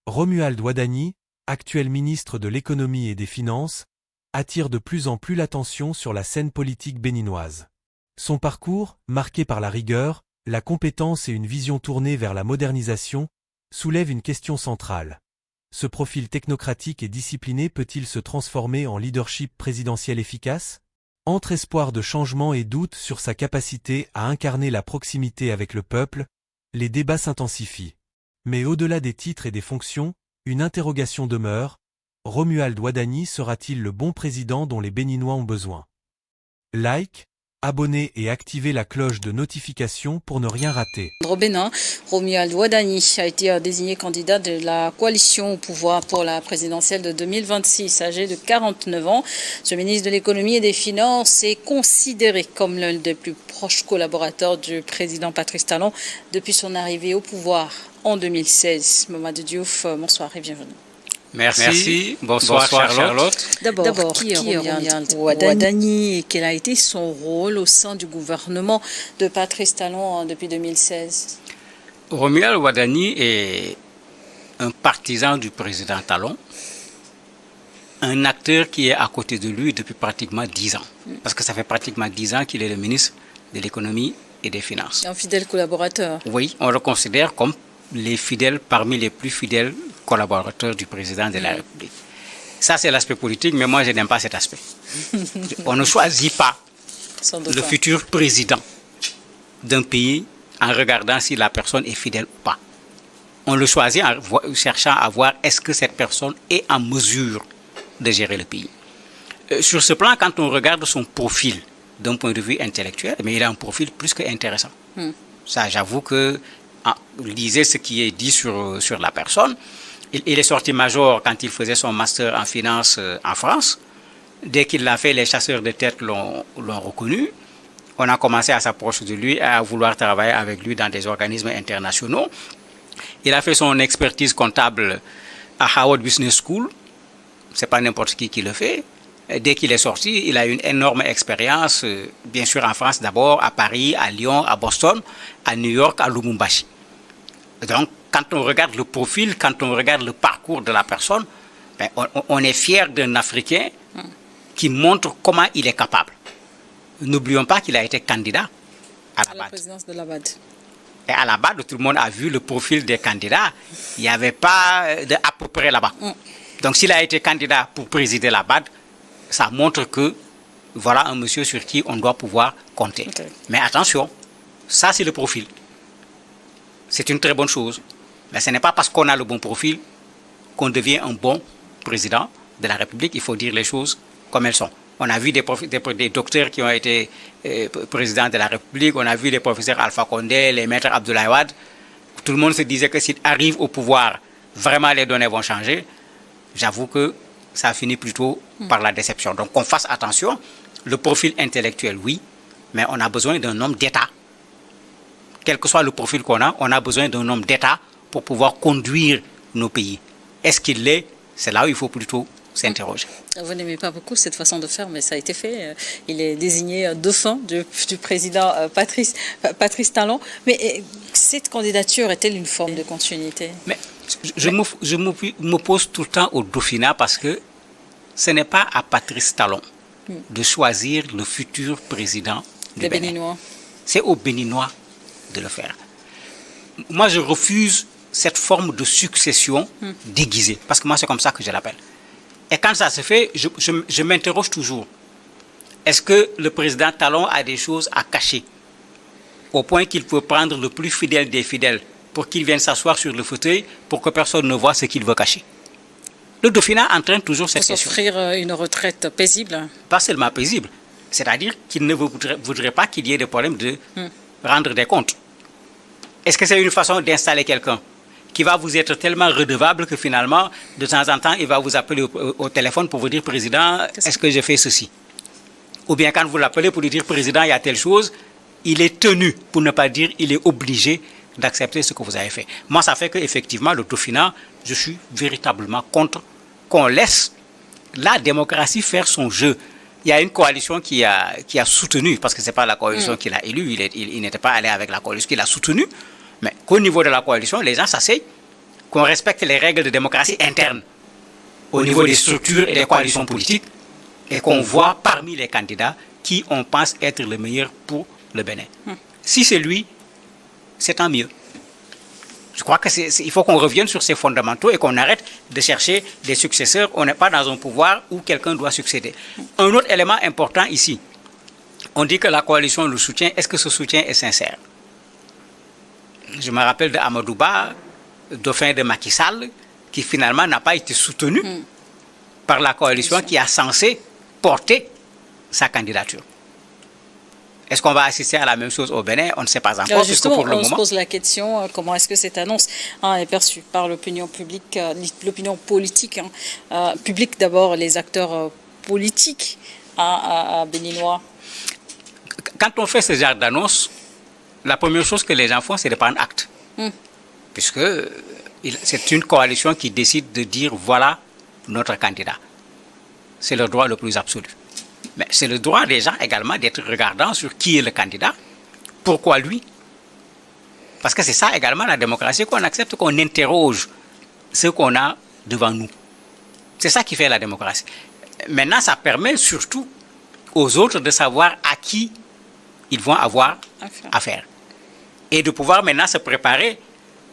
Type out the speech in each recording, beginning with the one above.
Romuald Wadhani, actuel ministre de l'économie et des finances, attire de plus en plus l'attention sur la scène politique béninoise. Son parcours, marqué par la rigueur, la compétence et une vision tournée vers la modernisation, soulève une question centrale. Ce profil technocratique et discipliné peut-il se transformer en leadership présidentiel efficace ? Entre espoir de changement et doute sur sa capacité à incarner la proximité avec le peuple, les débats s'intensifient. Mais au-delà des titres et des fonctions, une interrogation demeure. Romuald Wadhani sera-t-il le bon président dont les Béninois ont besoin ? Like, abonnez et activez la cloche de notification pour ne rien rater. Au Bénin, Romuald Wadhani a été désigné candidat de la coalition au pouvoir pour la présidentielle de 2026. Âgé de 49 ans, ce ministre de l'économie et des finances est considéré comme l'un des plus proches collaborateurs du président Patrice Talon depuis son arrivée au pouvoir en 2016. Mamadou Diouf, bonsoir et bienvenue. Merci. Bonsoir Charlotte. D'abord, qui est Romuald Wadhani et quel a été son rôle au sein du gouvernement de Patrice Talon depuis 2016? Romuald Wadhani est un partisan du président Talon, un acteur qui est à côté de lui depuis pratiquement 10 ans. Parce que ça fait pratiquement 10 ans qu'il est le ministre de l'économie et des finances. Un fidèle collaborateur. Oui, on le considère comme parmi les plus fidèles collaborateurs du président de la République. Ça, c'est l'aspect politique, mais moi, je n'aime pas cet aspect. On ne choisit pas le futur président d'un pays en regardant si la personne est fidèle ou pas. On le choisit en cherchant à voir est-ce que cette personne est en mesure de gérer le pays. Sur ce plan, quand on regarde son profil d'un point de vue intellectuel, mais il a un profil plus qu'intéressant. Ça, j'avoue que lisez ce qui est dit sur la personne. Il est sorti major quand il faisait son master en finance en France. Dès qu'il l'a fait, les chasseurs de tête l'ont reconnu. On a commencé à s'approcher de lui, à vouloir travailler avec lui dans des organismes internationaux. Il a fait son expertise comptable à Harvard Business School. Ce n'est pas n'importe qui le fait. Dès qu'il est sorti, il a une énorme expérience, bien sûr en France d'abord, à Paris, à Lyon, à Boston, à New York, à Lubumbashi. Donc, quand on regarde le profil, quand on regarde le parcours de la personne, on est fier d'un Africain qui montre comment il est capable. N'oublions pas qu'il a été candidat à la présidence de la BAD. Et à la BAD, tout le monde a vu le profil des candidats. Il n'y avait pas à peu près là-bas. Donc, s'il a été candidat pour présider la BAD, ça montre que voilà un monsieur sur qui on doit pouvoir compter. Okay. Mais attention, ça c'est le profil. C'est une très bonne chose. Mais ce n'est pas parce qu'on a le bon profil qu'on devient un bon président de la République. Il faut dire les choses comme elles sont. On a vu des docteurs qui ont été présidents de la République. On a vu les professeurs Alpha Condé, les maîtres Abdoulaye Wade. Tout le monde se disait que s'ils arrivent au pouvoir, vraiment les données vont changer. J'avoue que ça finit plutôt par la déception. Donc qu'on fasse attention. Le profil intellectuel, oui, mais on a besoin d'un homme d'État. Quel que soit le profil qu'on a, on a besoin d'un homme d'État pour pouvoir conduire nos pays. Est-ce qu'il l'est? C'est là où il faut plutôt s'interroger. Vous n'aimez pas beaucoup cette façon de faire, mais ça a été fait. Il est désigné dauphin du président Patrice Talon. Mais cette candidature est-elle une forme de continuité? Mais je m'oppose tout le temps au dauphinat parce que ce n'est pas à Patrice Talon de choisir le futur président du Bénin. Béninois. C'est aux Béninois de le faire. Moi, je refuse cette forme de succession déguisée, parce que moi, c'est comme ça que je l'appelle. Et quand ça se fait, je m'interroge toujours. Est-ce que le président Talon a des choses à cacher, au point qu'il peut prendre le plus fidèle des fidèles pour qu'il vienne s'asseoir sur le fauteuil pour que personne ne voit ce qu'il veut cacher? Le dauphinat entraîne toujours cette question. S'offrir une retraite paisible? Pas seulement paisible, c'est-à-dire qu'il ne voudrait pas qu'il y ait des problèmes de rendre des comptes. Est-ce que c'est une façon d'installer quelqu'un qui va vous être tellement redevable que finalement, de temps en temps, il va vous appeler au téléphone pour vous dire « Président, est-ce que j'ai fait ceci ?» Ou bien quand vous l'appelez pour lui dire « Président, il y a telle chose », il est tenu, pour ne pas dire il est obligé d'accepter ce que vous avez fait. Moi, ça fait qu'effectivement, le dauphinat, je suis véritablement contre qu'on laisse la démocratie faire son jeu. Il y a une coalition qui a soutenu, parce que ce n'est pas la coalition qui l'a élu, il n'était pas allé avec la coalition qui l'a soutenu, mais qu'au niveau de la coalition, les gens s'asseyent qu'on respecte les règles de démocratie interne au niveau des structures et des coalitions politiques et qu'on voit parmi les candidats qui on pense être le meilleur pour le Bénin. Si c'est lui, c'est tant mieux. Je crois qu'il faut qu'on revienne sur ces fondamentaux et qu'on arrête de chercher des successeurs. On n'est pas dans un pouvoir où quelqu'un doit succéder. Un autre élément important ici, on dit que la coalition le soutient. Est-ce que ce soutien est sincère? Je me rappelle de Amadouba, dauphin de Macky Sall, qui finalement n'a pas été soutenu par la coalition qui a censé porter sa candidature. Est-ce qu'on va assister à la même chose au Bénin? On ne sait pas encore. Justement, pour le on se moment, pose la question, comment est-ce que cette annonce est perçue par l'opinion publique, l'opinion politique, publique d'abord, les acteurs politiques béninois? Quand on fait ce genre d'annonce, la première chose que les gens font, c'est de prendre acte. Puisque c'est une coalition qui décide de dire voilà notre candidat. C'est le droit le plus absolu. Mais c'est le droit des gens également d'être regardants sur qui est le candidat, pourquoi lui. Parce que c'est ça également la démocratie, qu'on accepte qu'on interroge ce qu'on a devant nous. C'est ça qui fait la démocratie. Maintenant, ça permet surtout aux autres de savoir à qui ils vont avoir affaire. Et de pouvoir maintenant se préparer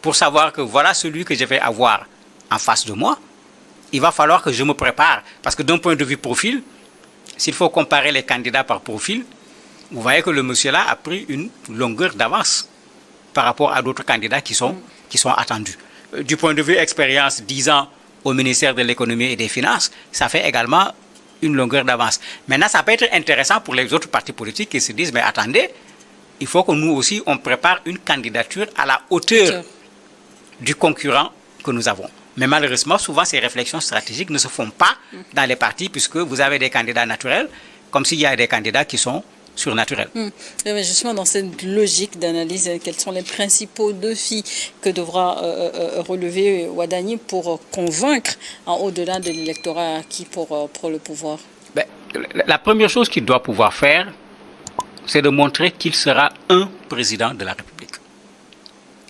pour savoir que voilà celui que je vais avoir en face de moi. Il va falloir que je me prépare. Parce que d'un point de vue profil, s'il faut comparer les candidats par profil, vous voyez que le monsieur-là a pris une longueur d'avance par rapport à d'autres candidats qui sont attendus. Du point de vue expérience, 10 ans au ministère de l'économie et des finances, ça fait également une longueur d'avance. Maintenant, ça peut être intéressant pour les autres partis politiques qui se disent, mais attendez, il faut que nous aussi, on prépare une candidature à la hauteur du concurrent que nous avons. Mais malheureusement, souvent, ces réflexions stratégiques ne se font pas dans les partis, puisque vous avez des candidats naturels, comme s'il y a des candidats qui sont surnaturels. Mais justement, dans cette logique d'analyse, quels sont les principaux défis que devra relever Wadani pour convaincre, au-delà de l'électorat acquis pour le pouvoir? La première chose qu'il doit pouvoir faire, c'est de montrer qu'il sera un président de la République.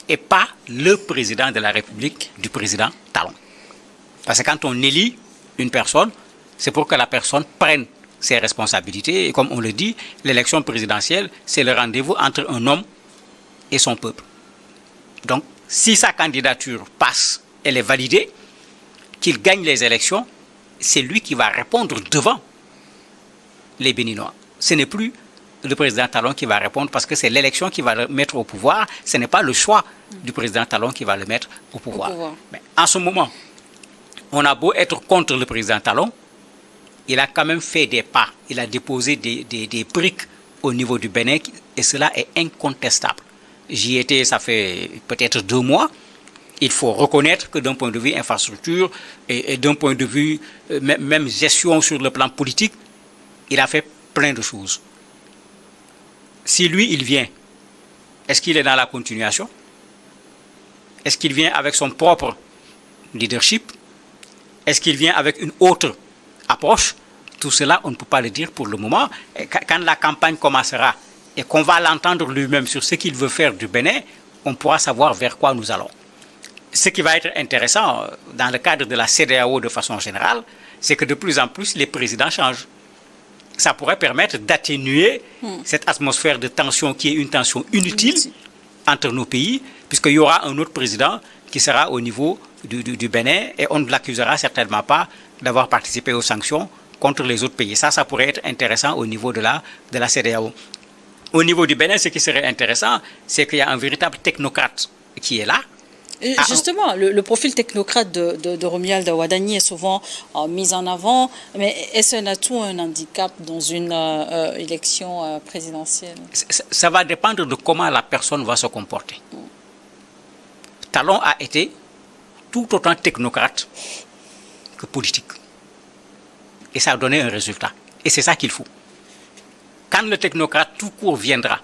Et pas le président de la République du président Talon. Parce que quand on élit une personne, c'est pour que la personne prenne ses responsabilités. Et comme on le dit, l'élection présidentielle, c'est le rendez-vous entre un homme et son peuple. Donc, si sa candidature passe, elle est validée, qu'il gagne les élections, c'est lui qui va répondre devant les Béninois. Ce n'est plus le président Talon qui va répondre parce que c'est l'élection qui va le mettre au pouvoir. Ce n'est pas le choix du président Talon qui va le mettre au pouvoir. Mais en ce moment, on a beau être contre le président Talon, il a quand même fait des pas. Il a déposé des briques au niveau du Bénin et cela est incontestable. J'y étais, ça fait peut-être 2 mois. Il faut reconnaître que d'un point de vue infrastructure et d'un point de vue même gestion sur le plan politique, il a fait plein de choses. Si lui, il vient, est-ce qu'il est dans la continuation? Est-ce qu'il vient avec son propre leadership? Est-ce qu'il vient avec une autre approche? Tout cela, on ne peut pas le dire pour le moment. Quand la campagne commencera et qu'on va l'entendre lui-même sur ce qu'il veut faire du Bénin, on pourra savoir vers quoi nous allons. Ce qui va être intéressant dans le cadre de la CEDEAO de façon générale, c'est que de plus en plus, les présidents changent. Ça pourrait permettre d'atténuer cette atmosphère de tension qui est une tension inutile entre nos pays, puisqu'il y aura un autre président qui sera au niveau du Bénin et on ne l'accusera certainement pas d'avoir participé aux sanctions contre les autres pays. Ça pourrait être intéressant au niveau de la CEDEAO. Au niveau du Bénin, ce qui serait intéressant, c'est qu'il y a un véritable technocrate qui est là. Et justement, le profil technocrate de Romuald Wadani est souvent mis en avant, mais est-ce un atout, un handicap dans une élection présidentielle? Ça va dépendre de comment la personne va se comporter. Talon a été tout autant technocrate que politique. Et ça a donné un résultat. Et c'est ça qu'il faut. Quand le technocrate tout court viendra,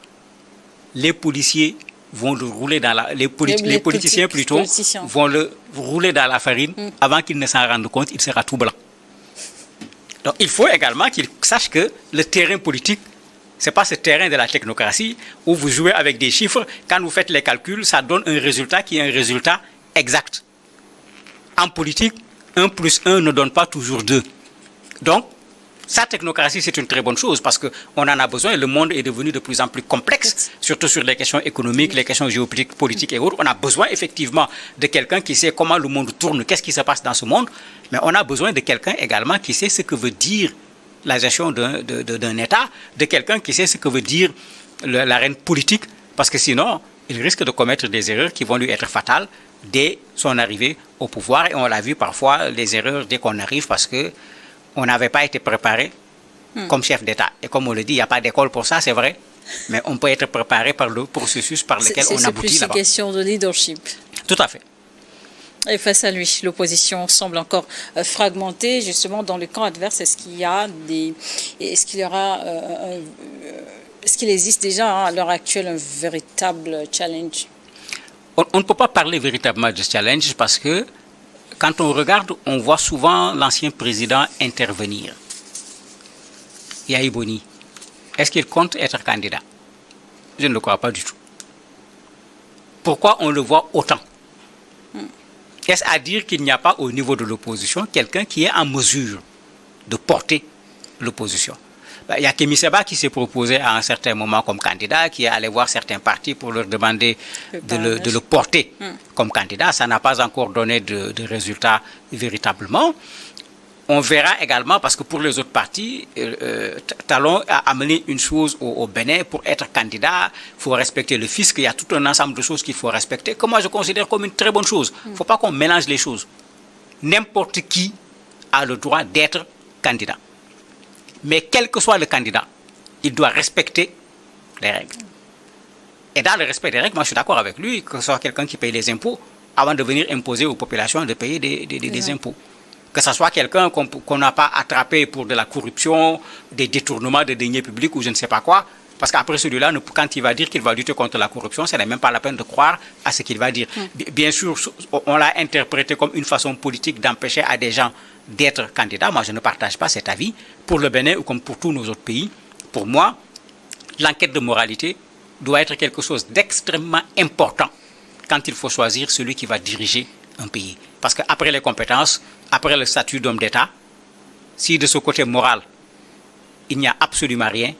les policiers vont le rouler dans les politiciens plutôt vont le rouler dans la farine avant qu'ils ne s'en rendent compte, il sera tout blanc. Donc il faut également qu'il sache que le terrain politique, ce n'est pas ce terrain de la technocratie où vous jouez avec des chiffres, quand vous faites les calculs, ça donne un résultat qui est un résultat exact. En politique, 1 plus 1 ne donne pas toujours 2. Donc, sa technocratie, c'est une très bonne chose parce qu'on en a besoin. Le monde est devenu de plus en plus complexe, surtout sur les questions économiques, les questions géopolitiques, politiques et autres. On a besoin effectivement de quelqu'un qui sait comment le monde tourne, qu'est-ce qui se passe dans ce monde. Mais on a besoin de quelqu'un également qui sait ce que veut dire la gestion d'un État, de quelqu'un qui sait ce que veut dire l'arène politique, parce que sinon, il risque de commettre des erreurs qui vont lui être fatales dès son arrivée au pouvoir. Et on l'a vu parfois, les erreurs dès qu'on arrive parce que on n'avait pas été préparé comme chef d'État. Et comme on le dit, il n'y a pas d'école pour ça, c'est vrai. Mais on peut être préparé par le processus par lequel on aboutit là-bas. C'est plus une question de leadership. Tout à fait. Et face à lui, l'opposition semble encore fragmentée. Justement, dans le camp adverse, est-ce qu'il existe déjà à l'heure actuelle un véritable challenge? On ne peut pas parler véritablement de challenge parce que quand on regarde, on voit souvent l'ancien président intervenir. Yahya Boni, est-ce qu'il compte être candidat? Je ne le crois pas du tout. Pourquoi on le voit autant? Est-ce à dire qu'il n'y a pas au niveau de l'opposition quelqu'un qui est en mesure de porter l'opposition? Il y a Kémy Séba qui s'est proposé à un certain moment comme candidat, qui est allé voir certains partis pour leur demander de le porter comme candidat. Ça n'a pas encore donné de résultats véritablement. On verra également, parce que pour les autres partis, Talon a amené une chose au Bénin. Pour être candidat, il faut respecter le fisc. Il y a tout un ensemble de choses qu'il faut respecter, que moi je considère comme une très bonne chose. Il ne faut pas qu'on mélange les choses. N'importe qui a le droit d'être candidat. Mais quel que soit le candidat, il doit respecter les règles. Et dans le respect des règles, moi je suis d'accord avec lui, que ce soit quelqu'un qui paye les impôts, avant de venir imposer aux populations de payer des impôts. Que ce soit quelqu'un qu'on n'a pas attrapé pour de la corruption, des détournements de deniers publics ou je ne sais pas quoi. Parce qu'après celui-là, quand il va dire qu'il va lutter contre la corruption, ce n'est même pas la peine de croire à ce qu'il va dire. Bien sûr, on l'a interprété comme une façon politique d'empêcher à des gens d'être candidats. Moi, je ne partage pas cet avis. Pour le Bénin ou comme pour tous nos autres pays, pour moi, l'enquête de moralité doit être quelque chose d'extrêmement important quand il faut choisir celui qui va diriger un pays. Parce qu'après les compétences, après le statut d'homme d'État, si de ce côté moral, il n'y a absolument rien,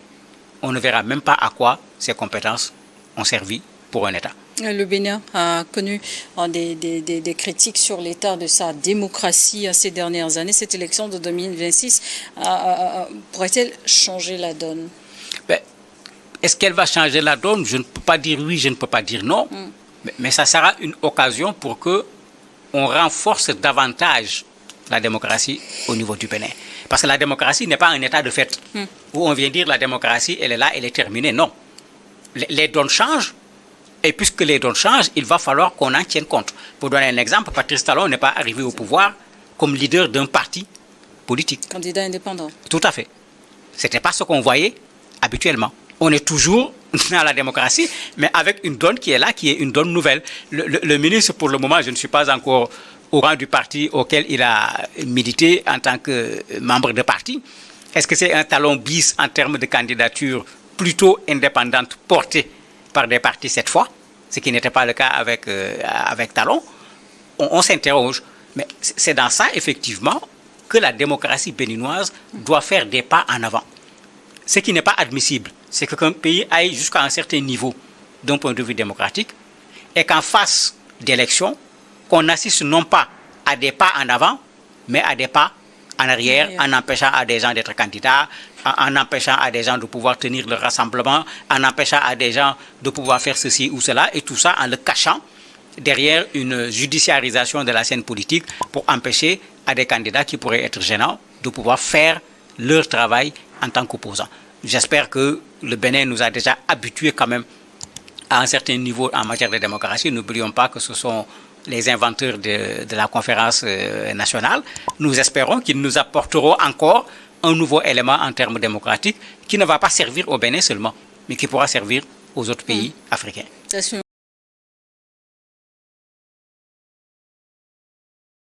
on ne verra même pas à quoi ces compétences ont servi pour un État. Le Bénin a connu des critiques sur l'état de sa démocratie ces dernières années. Cette élection de 2026 pourrait-elle changer la donne? Est-ce qu'elle va changer la donne? Je ne peux pas dire oui, je ne peux pas dire non. Mais ça sera une occasion pour qu'on renforce davantage la démocratie au niveau du Bénin. Parce que la démocratie n'est pas un état de fait où on vient dire la démocratie, elle est là, elle est terminée. Non. Les donnes changent. Et puisque les donnes changent, il va falloir qu'on en tienne compte. Pour donner un exemple, Patrice Talon n'est pas arrivé au pouvoir comme leader d'un parti politique. Candidat indépendant. Tout à fait. Ce n'était pas ce qu'on voyait habituellement. On est toujours dans la démocratie, mais avec une donne qui est là, qui est une donne nouvelle. Le ministre, pour le moment, je ne suis pas encore au rang du parti auquel il a milité en tant que membre de parti. Est-ce que c'est un talon bis en termes de candidature plutôt indépendante portée par des partis cette fois, ce qui n'était pas le cas avec Talon? On s'interroge. Mais c'est dans ça, effectivement, que la démocratie béninoise doit faire des pas en avant. Ce qui n'est pas admissible, c'est qu'un pays aille jusqu'à un certain niveau d'un point de vue démocratique et qu'en face d'élections, qu'on assiste non pas à des pas en avant, mais à des pas en arrière, en empêchant à des gens d'être candidats, en empêchant à des gens de pouvoir tenir le rassemblement, en empêchant à des gens de pouvoir faire ceci ou cela, et tout ça en le cachant derrière une judiciarisation de la scène politique pour empêcher à des candidats qui pourraient être gênants de pouvoir faire leur travail en tant qu'opposants. J'espère que le Bénin nous a déjà habitués quand même à un certain niveau en matière de démocratie. N'oublions pas que ce sont les inventeurs de la conférence nationale. Nous espérons qu'ils nous apporteront encore un nouveau élément en termes démocratiques qui ne va pas servir au Bénin seulement, mais qui pourra servir aux autres pays africains.